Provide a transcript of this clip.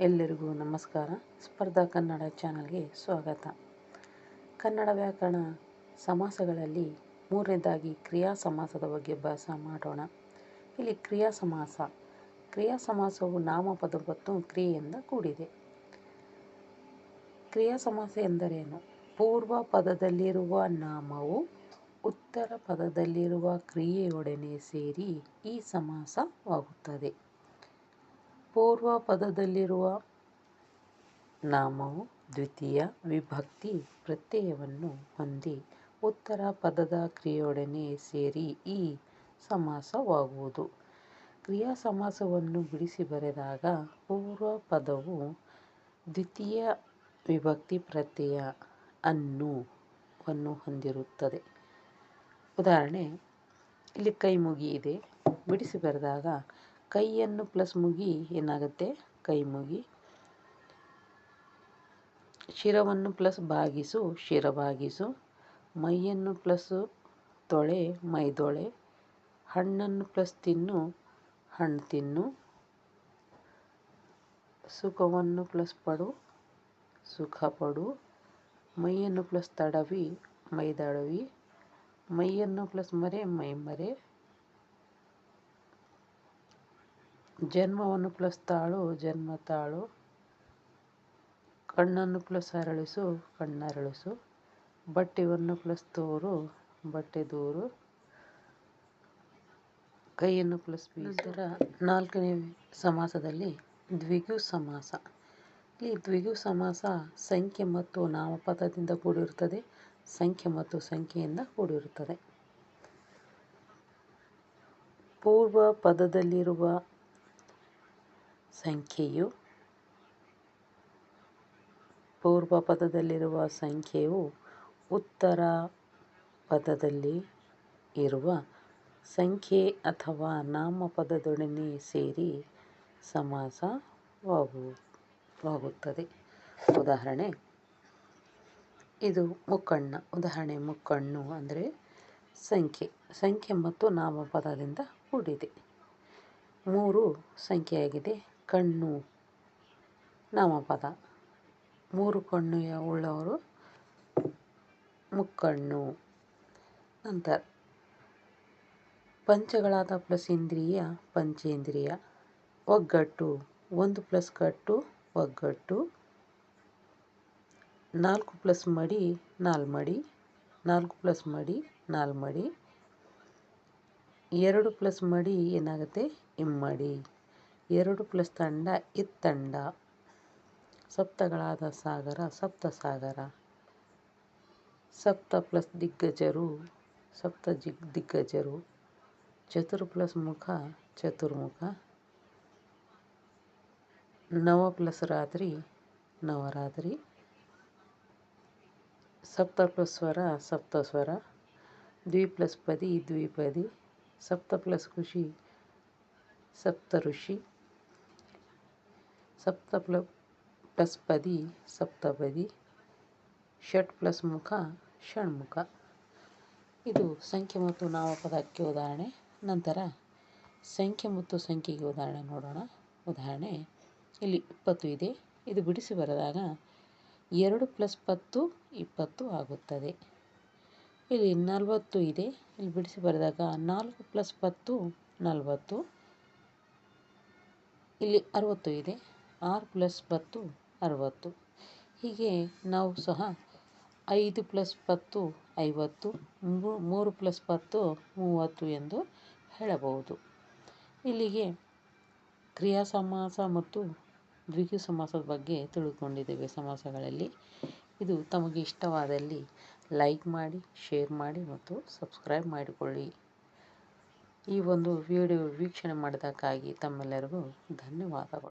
ಎಲ್ಲರಿಗೂ ನಮಸ್ಕಾರ. ಸ್ಪರ್ಧಾ ಕನ್ನಡ ಚಾನಲ್ಗೆ ಸ್ವಾಗತ. ಕನ್ನಡ ವ್ಯಾಕರಣ ಸಮಾಸಗಳಲ್ಲಿ ಮೂರನೇದಾಗಿ ಕ್ರಿಯಾ ಸಮಾಸದ ಬಗ್ಗೆ ಅಭ್ಯಾಸ ಮಾಡೋಣ. ಇಲ್ಲಿ ಕ್ರಿಯಾ ಸಮಾಸವು ನಾಮಪದ ಮತ್ತು ಕ್ರಿಯೆಯಿಂದ ಕೂಡಿದೆ. ಕ್ರಿಯಾ ಸಮಾಸ ಎಂದರೇನು? ಪೂರ್ವ ಪದದಲ್ಲಿರುವ ನಾಮವು ಉತ್ತರ ಪದದಲ್ಲಿರುವ ಕ್ರಿಯೆಯೊಡನೆ ಸೇರಿ ಈ ಸಮಾಸವಾಗುತ್ತದೆ. ಪೂರ್ವ ಪದದಲ್ಲಿರುವ ನಾಮವು ದ್ವಿತೀಯ ವಿಭಕ್ತಿ ಪ್ರತ್ಯಯವನ್ನು ಹೊಂದಿ ಉತ್ತರ ಪದದ ಕ್ರಿಯೆಯೊಡನೆ ಸೇರಿ ಈ ಸಮಾಸವಾಗುವುದು. ಕ್ರಿಯಾ ಸಮಾಸವನ್ನು ಬಿಡಿಸಿ ಬರೆದಾಗ ಪೂರ್ವ ಪದವು ದ್ವಿತೀಯ ವಿಭಕ್ತಿ ಪ್ರತ್ಯಯ ವನ್ನು ಹೊಂದಿರುತ್ತದೆ. ಉದಾಹರಣೆ, ಇಲ್ಲಿ ಕೈ ಮುಗಿ ಇದೆ. ಬಿಡಿಸಿ ಬರೆದಾಗ ಕೈಯನ್ನು ಪ್ಲಸ್ ಮುಗಿ ಏನಾಗುತ್ತೆ? ಕೈ ಮುಗಿ. ಶಿರವನ್ನು ಪ್ಲಸ್ ಬಾಗಿಸು, ಶಿರಬಾಗಿಸು. ಮೈಯನ್ನು ಪ್ಲಸ್ ತೊಳೆ, ಮೈದೊಳೆ. ಹಣ್ಣನ್ನು ಪ್ಲಸ್ ತಿನ್ನು, ಹಣ್ಣು ತಿನ್ನು. ಸುಖವನ್ನು ಪ್ಲಸ್ ಪಡು, ಸುಖ ಪಡು. ಮೈಯನ್ನು ಪ್ಲಸ್ ತಡವಿ, ಮೈದಡವಿ. ಮೈಯನ್ನು ಪ್ಲಸ್ ಮರೆ, ಮೈ ಮರೆ. ಜನ್ಮವನ್ನು ಪ್ಲಸ್ ತಾಳು, ಜನ್ಮ ತಾಳು. ಕಣ್ಣನ್ನು ಪ್ಲಸ್ ಅರಳಿಸು, ಕಣ್ಣರಳಿಸು. ಬಟ್ಟೆಯನ್ನು ಪ್ಲಸ್ ತೋರು, ಬಟ್ಟೆ ದೂರು. ಕೈಯನ್ನು ಪ್ಲಸ್ ಬೀಸು. ನಾಲ್ಕನೇ ಸಮಾಸದಲ್ಲಿ ದ್ವಿಗು ಸಮಾಸ. ಈ ದ್ವಿಗು ಸಮಾಸ ಸಂಖ್ಯೆ ಮತ್ತು ನಾಮಪದದಿಂದ ಕೂಡಿರುತ್ತದೆ. ಸಂಖ್ಯೆ ಮತ್ತು ಸಂಖ್ಯೆಯಿಂದ ಕೂಡಿರುತ್ತದೆ. ಪೂರ್ವ ಪದದಲ್ಲಿರುವ ಸಂಖ್ಯೆಯು ಉತ್ತರ ಪದದಲ್ಲಿ ಇರುವ ಸಂಖ್ಯೆ ಅಥವಾ ನಾಮಪದದೊಡನೆ ಸೇರಿ ಸಮಾಸವಾಗುತ್ತದೆ. ಉದಾಹರಣೆ, ಇದು ಮುಕ್ಕಣ್ಣ. ಉದಾಹರಣೆ, ಮುಕ್ಕಣ್ಣು ಅಂದರೆ ಸಂಖ್ಯೆ ಮತ್ತು ನಾಮಪದದಿಂದ ಕೂಡಿದೆ. 3 ಸಂಖ್ಯೆಯಾಗಿದೆ. ಕಣ್ಣು ನಾಮಪದ. 3 ಕಣ್ಣು ಉಳ್ಳವರು ಮುಕ್ಕಣ್ಣು. ನಂತರ ಪಂಚಗಳಾದ ಪ್ಲಸ್ ಇಂದ್ರಿಯ, ಪಂಚೇಂದ್ರಿಯ. ಒಗ್ಗಟ್ಟು 1 ಪ್ಲಸ್ ಕಟ್ಟು, ಒಗ್ಗಟ್ಟು. 4 ಪ್ಲಸ್ ಮಡಿ, ನಾಲ್ಮಡಿ. 4 ಪ್ಲಸ್ ಮಡಿ, ನಾಲ್ಮಡಿ. 2 ಪ್ಲಸ್ ಮಡಿ ಏನಾಗುತ್ತೆ? ಇಮ್ಮಡಿ. 2 ಪ್ಲಸ್ ತಂಡ, ಇತ್ತಂಡ. ಸಪ್ತಗಳಾದ ಸಾಗರ, ಸಪ್ತಸಾಗರ. ಸಪ್ತ ಪ್ಲಸ್ ದಿಗ್ಗಜರು, ಸಪ್ತ ದಿಗ್ಗಜರು. ಚತುರ್ ಪ್ಲಸ್ ಮುಖ, ಚತುರ್ಮುಖ. 9 ಪ್ಲಸ್ ರಾತ್ರಿ, ನವರಾತ್ರಿ. ಸಪ್ತ ಪ್ಲಸ್ ಸ್ವರ, ಸಪ್ತಸ್ವರ. 2 ಪ್ಲಸ್ ಪದಿ, ದ್ವಿಪದಿ. ಸಪ್ತ ಪ್ಲಸ್ ಋಷಿ, ಸಪ್ತಋಷಿ. ಸಪ್ತ ಪ್ಲಸ್ ಪದಿ, ಸಪ್ತಪದಿ. ಷಟ್ ಪ್ಲಸ್ ಮುಖ, ಷಣ್ಮುಖ. ಇದು ಸಂಖ್ಯೆ ಮತ್ತು ನಾಮಪದಕ್ಕೆ ಉದಾಹರಣೆ. ನಂತರ ಸಂಖ್ಯೆ ಮತ್ತು ಸಂಖ್ಯೆಗೆ ಉದಾಹರಣೆ ನೋಡೋಣ. ಉದಾಹರಣೆ, ಇಲ್ಲಿ 20 ಇದೆ. ಇದು ಬಿಡಿಸಿ ಬರೆದಾಗ 2 ಪ್ಲಸ್ 10 20 ಆಗುತ್ತದೆ. ಇಲ್ಲಿ 40 ಇದೆ. ಇಲ್ಲಿ ಬಿಡಿಸಿ ಬರೆದಾಗ 4 ಪ್ಲಸ್ 10 40. ಇಲ್ಲಿ 60 ಇದೆ. 6 ಪ್ಲಸ್ 10 60. ಹೀಗೆ ನಾವು ಸಹ 5 ಪ್ಲಸ್ 10 50, 3 ಪ್ಲಸ್ 10 30 ಎಂದು ಹೇಳಬಹುದು. ಇಲ್ಲಿಗೆ ಕ್ರಿಯಾ ಸಮಾಸ ಮತ್ತು ದ್ವಿಗು ಸಮಾಸದ ಬಗ್ಗೆ ತಿಳ್ಕೊಂಡಿದ್ದೇವೆ. ಸಮಾಸಗಳಲ್ಲಿ ಇದು ತಮಗೆ ಇಷ್ಟವಾದಲ್ಲಿ ಲೈಕ್ ಮಾಡಿ, ಶೇರ್ ಮಾಡಿ ಮತ್ತು ಸಬ್ಸ್ಕ್ರೈಬ್ ಮಾಡಿಕೊಳ್ಳಿ. ಈ ಒಂದು ವಿಡಿಯೋ ವೀಕ್ಷಣೆ ಮಾಡಿದ್ದಕ್ಕಾಗಿ ತಮ್ಮೆಲ್ಲರಿಗೂ ಧನ್ಯವಾದಗಳು.